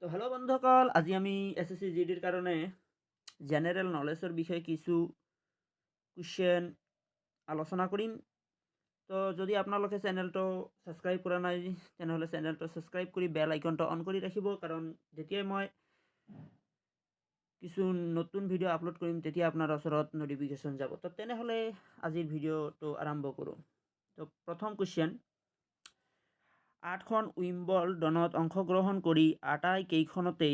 তো হ্যালো বন্ধুসকল, আজি আমি এসএসসি জিডিৰ কাৰণে জেনেৰেল নলেজৰ বিষয়ে কিছু কুৱেশ্যন আলোচনা কৰিম। তো যদি আপোনালোকে চেনেলটো ছাবস্ক্ৰাইব কৰা নাই তেনেহ'লে চেনেলটো ছাবস্ক্ৰাইব কৰি বেল আইকনটো অন কৰি ৰাখিব, কাৰণ যেতিয়াই মই কিছু নতুন ভিডিঅ' আপলোড কৰিম তেতিয়া আপোনাৰ ওচৰত নটিফিকেশ্যন যাব। তো তেনেহ'লে আজিৰ ভিডিঅ'টো আৰম্ভ কৰোঁ। তো প্ৰথম কুৱেশ্যন, 8খন উইম্বলডনত অংশগ্ৰহণ কৰি আটাইকেইখনতে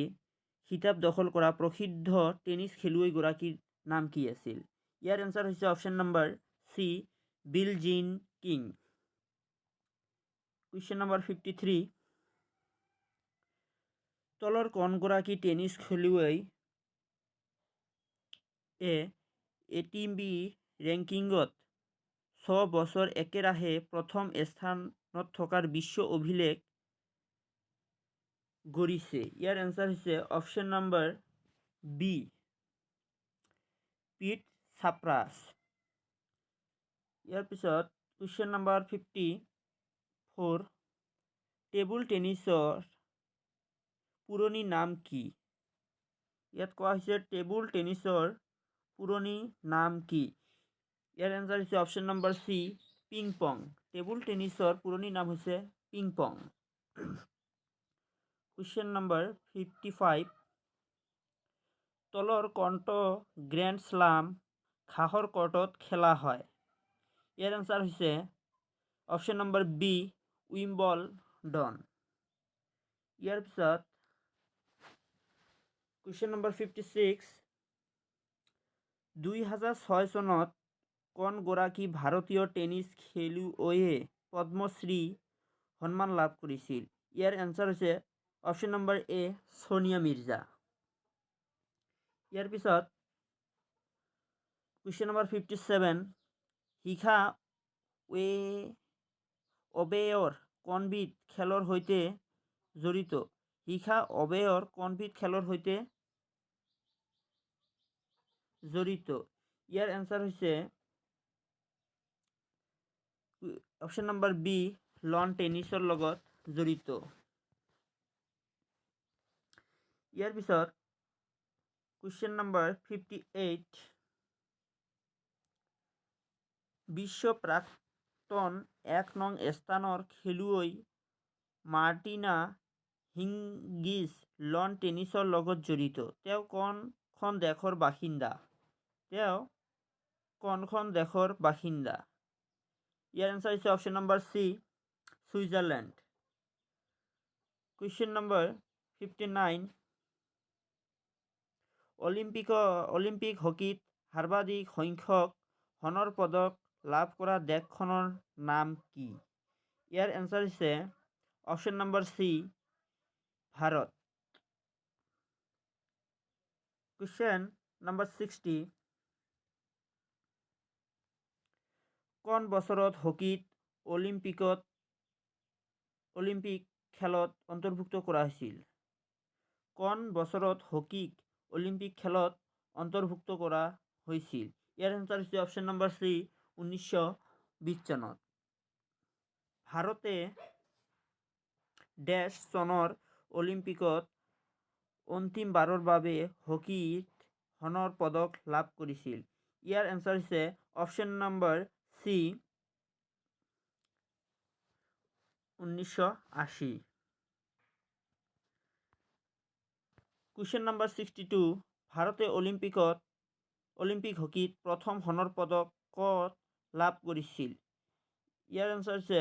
খিতাপ দখল কৰা প্ৰসিদ্ধ টেনিছ খেলুৱৈগৰাকীৰ নাম কি আছিল? ইয়াৰ এনচাৰ হৈছে অপশ্যন নম্বৰ চি, বিল জিন কিং। কুৱেশ্যন নম্বৰ 53, তলৰ কোনগৰাকী টেনিছ খেলুৱৈ ATP ৰেংকিংত 6 বছৰ একেৰাহে প্ৰথম স্থানত থকাৰ বিশ্ব অভিলেখ গঢ়িছে? ইয়াৰ এনচাৰ হৈছে অপশ্যন নম্বৰ বি, পিট ছাপ্ৰাছ। ইয়াৰ পিছত কুৱেশ্যন নম্বৰ 54, টেবুল টেনিছৰ পুৰণি নাম কি? ইয়াত কোৱা হৈছে টেবুল টেনিছৰ পুৰণি নাম কি? ইয়াৰ এনচাৰ হৈছে option number C, ping pong. Table টেনিছৰ পুৰণি নাম হৈছে পিং পং। কুৱেশ্যন নম্বৰ 55, তলৰ কোনটো গ্ৰেণ্ড শ্লাম ঘাঁহৰ কৰ্টত খেলা হয়? ইয়াৰ এনচাৰ হৈছে অপশ্যন নম্বৰ বি, উইম্বলডন। ইয়াৰ পিছত কুৱেশ্যন নম্বৰ 56, 2006 চনত কোনগৰাকী ভাৰতীয় টেনিছ খেলুৱৈয়ে পদ্মশ্ৰী সন্মান লাভ কৰিছিল? ইয়াৰ এনচাৰ হৈছে অপশ্যন নম্বৰ এ, ছোনিয়া মিৰ্জা। ইয়াৰ পিছত কুৱেশ্যন নম্বৰ 57, শিখা অবেয়ৰ কোনবিধ খেলৰ সৈতে জড়িত? শিখা অবেয়ৰ কোনবিধ খেলৰ সৈতে জড়িত? ইয়াৰ এনচাৰ হৈছে অপশ্যন নম্বৰ বি, লন টেনিছৰ লগত জড়িত। ইয়াৰ পিছত কুৱেশ্যন নম্বৰ 58, বিশ্ব প্ৰাক্তন 1 নং স্থানৰ খেলুৱৈ মাৰ্টিনা হিংগিছ লন টেনিছৰ লগত জড়িত। তেওঁ কোনখন দেশৰ বাসিন্দা? ইয়াৰ এনচাৰ হৈছে option number C, Switzerland. Question number 59, Olympic হকীত সৰ্বাধিক সংখ্যক সোণৰ পদক লাভ কৰা দেশখনৰ নাম কি? ইয়াৰ এনচাৰ হৈছে option number C, Bharat. Question number 60, কোন বছৰত হকীত অলিম্পিক খেলত অন্তৰ্ভুক্ত কৰা হৈছিল? কোন বছৰত হকীক অলিম্পিক খেলত অন্তৰ্ভুক্ত কৰা হৈছিল? ইয়াৰ এনচাৰ হৈছে অপশ্যন নম্বৰ চি, 1920 চনত। ভাৰতে ডেছ চনৰ অলিম্পিকত অন্তিমবাৰৰ বাবে হকীত সোণৰ পদক লাভ কৰিছিল? ইয়াৰ এনচাৰ হৈছে option number C, 1980। Question number 62, ভাৰতে অলিম্পিক হকীত প্ৰথম সোণৰ পদক ক'ত লাভ কৰিছিল? ইয়াৰ এনচাৰ হৈছে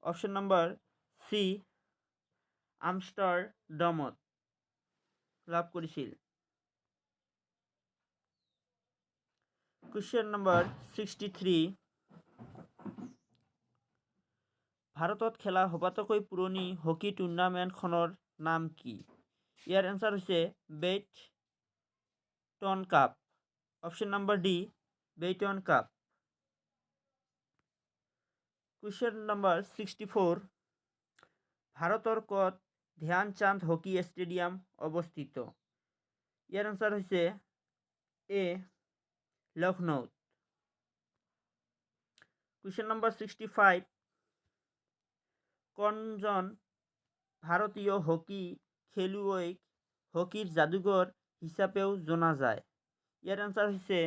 অপশ্যন নম্বৰ চি, আমষ্টাৰডামত লাভ কৰিছিল। কুৱেশ্যন নম্বৰ 63, ভাৰতত খেলা সবাতোকৈ পুৰণি হকী টুৰ্ণামেণ্টখনৰ নাম কি? ইয়াৰ এনচাৰ হৈছে Beighton cup. Option number D, Beighton cup. Question number 64, ভাৰতৰ ক'ত ধ্যান চাঁদ হকী ষ্টেডিয়াম অৱস্থিত? ইয়াৰ এনচাৰ হৈছে এ, লক্ষ্ণৌত। কুৱেশ্যন নম্বৰ 65, কোনজন ভাৰতীয় হকী খেলুৱৈক হকীৰ যাদুঘৰ হিচাপেও জনা যায়। ইয়াৰ এনচাৰ হৈছে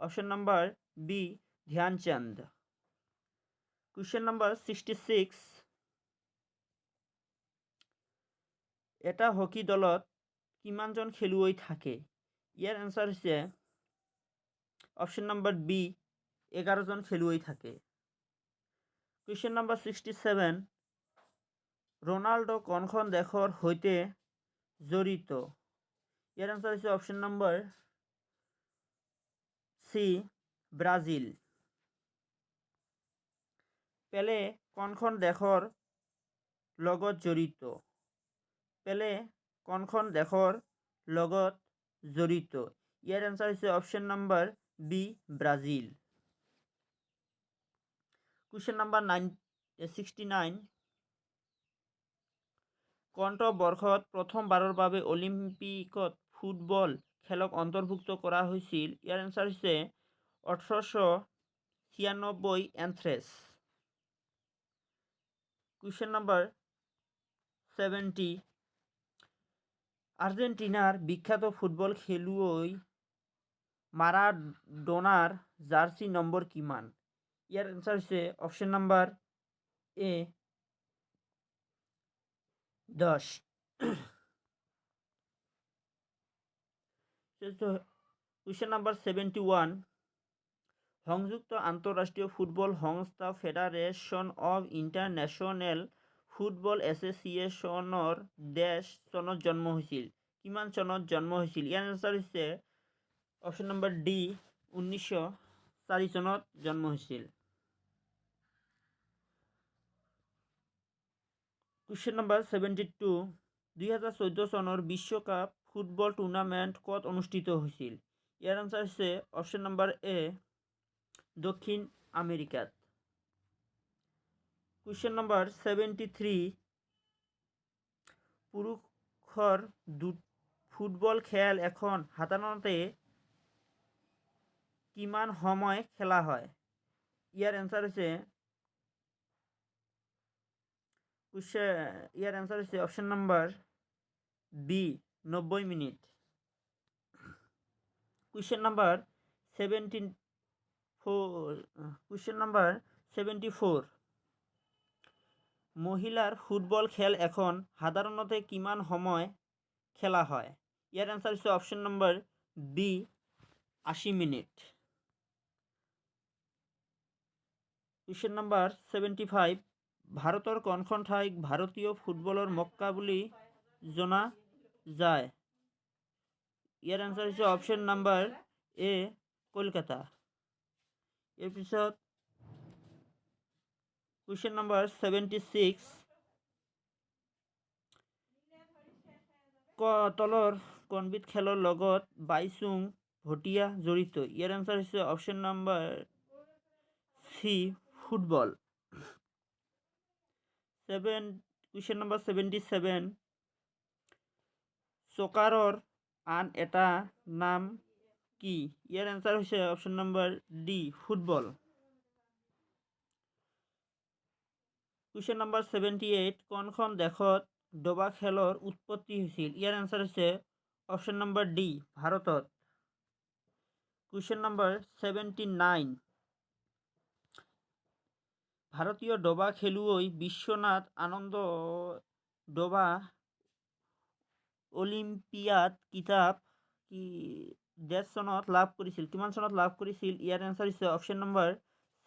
option number B Dhyan Chand. Question number 66, এটা হকী দলত কিমানজন খেলুৱৈ থাকে? ইয়াৰ এনচাৰ হৈছে অপশ্যন নম্বৰ বি 11জন খেলুৱৈ থাকে। কুৱেশ্যন নম্বৰ 67, ৰনাল্ডো কোনখন দেশৰ সৈতে জড়িত? ইয়াৰ এনচাৰ হৈছে অপশ্যন নম্বৰ সি ব্ৰাজিল। পেলে কোনখন দেশৰ লগত জড়িত? পেলে কোনখন দেশৰ লগত জড়িত? ইয়াৰ এনচাৰ হৈছে option number B Brazil. Question number 69, কোনটো বৰ্ষত প্ৰথমবাৰৰ বাবে অলিম্পিকত ফুটবল খেলক অন্তৰ্ভুক্ত কৰা হৈছিল? ইয়াৰ এনচাৰ হৈছে 1896 এথেন্স। কুৱেশ্যন নম্বৰ 70, আৰ্জেণ্টিনাৰ বিখ্যাত ফুটবল খেলুৱৈ মাৰাডোনাৰ জাৰ্চি নম্বৰ কিমান? ইয়াৰ এনচাৰ হৈছে অপশ্যন নম্বৰ এ 10। কুৱেশ্যন নম্বৰ 71, সংযুক্ত আন্তঃৰাষ্ট্ৰীয় ফুটবল সংস্থা ফেডাৰেশ্যন অৱ ইণ্টাৰনেশ্যনেল ফুটবল এছ'চিয়েশ্যনৰ দেশ চনত জন্ম হৈছিল? কিমান চনত জন্ম হৈছিল? ইয়াৰ এনচাৰ হৈছে অপশ্যন নম্বৰ ডি 1904 চনত জন্ম হৈছিল। কুৱেশ্যন নম্বৰ 72, 2014 চনৰ বিশ্বকাপ ফুটবল টুৰ্ণামেণ্ট ক'ত অনুষ্ঠিত হৈছিল? ইয়াৰ এনচাৰ হৈছে অপশ্যন নম্বৰ এ দক্ষিণ আমেৰিকাত। কুৱেশ্যন নম্বৰ 73, পুৰুষৰ ফুটবল খেল এখন সাধাৰণতে কিমান সময় খেলা হয়? ইয়াৰ এনচাৰ হৈছে option number B 90 minute. Question number 74, মহিলাৰ ফুটবল খেল এখন সাধাৰণতে কিমান সময় খেলা হয়? ইয়াৰ এনচাৰ হৈছে option number B 80 minute. Question number 75, ভাৰতৰ কোনখন ঠাইক ভাৰতীয় ফুটবলৰ মক্কা বুলি জনা যায়? ইয়াৰ এনচাৰ হৈছে অপশ্যন নম্বৰ এ কলকাতা। ইয়াৰ পিছত কুৱেশ্যন নম্বৰ 76, তলৰ কোনবিধ খেলৰ লগত বাইচুং ভুটিয়া জড়িত? ইয়াৰ এনচাৰ হৈছে অপশ্যন নম্বৰ সি ফুটবল। কুৱেশ্যন নম্বৰ 77, চকাৰৰ আন এটা নাম কি? ইয়াৰ এনচাৰ হৈছে option number D football. Question number 78, কোনখন দেশত দবা খেলৰ উৎপত্তি হৈছিল? ইয়াৰ এনচাৰ হৈছে অপশ্যন নম্বৰ ডি ভাৰতত। কুৱেশ্যন নম্বৰ 79, ভাৰতীয় দবা খেলুৱৈ বিশ্বনাথ আনন্দ দবা অলিম্পিয়াড খিতাপ দেশ চনত লাভ কৰিছিল? কিমান চনত লাভ কৰিছিল? ইয়াৰ এনচাৰ হৈছে অপশ্যন নম্বৰ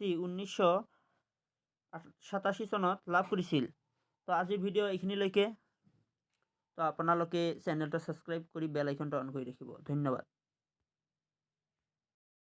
চি 1987 চনত লাভ কৰিছিল। তো আজিৰ ভিডিঅ' এইখিনিলৈকে। তো আপোনালোকে চেনেলটো ছাবস্ক্ৰাইব কৰি বেল আইকনটো অন কৰি ৰাখিব। ধন্যবাদ।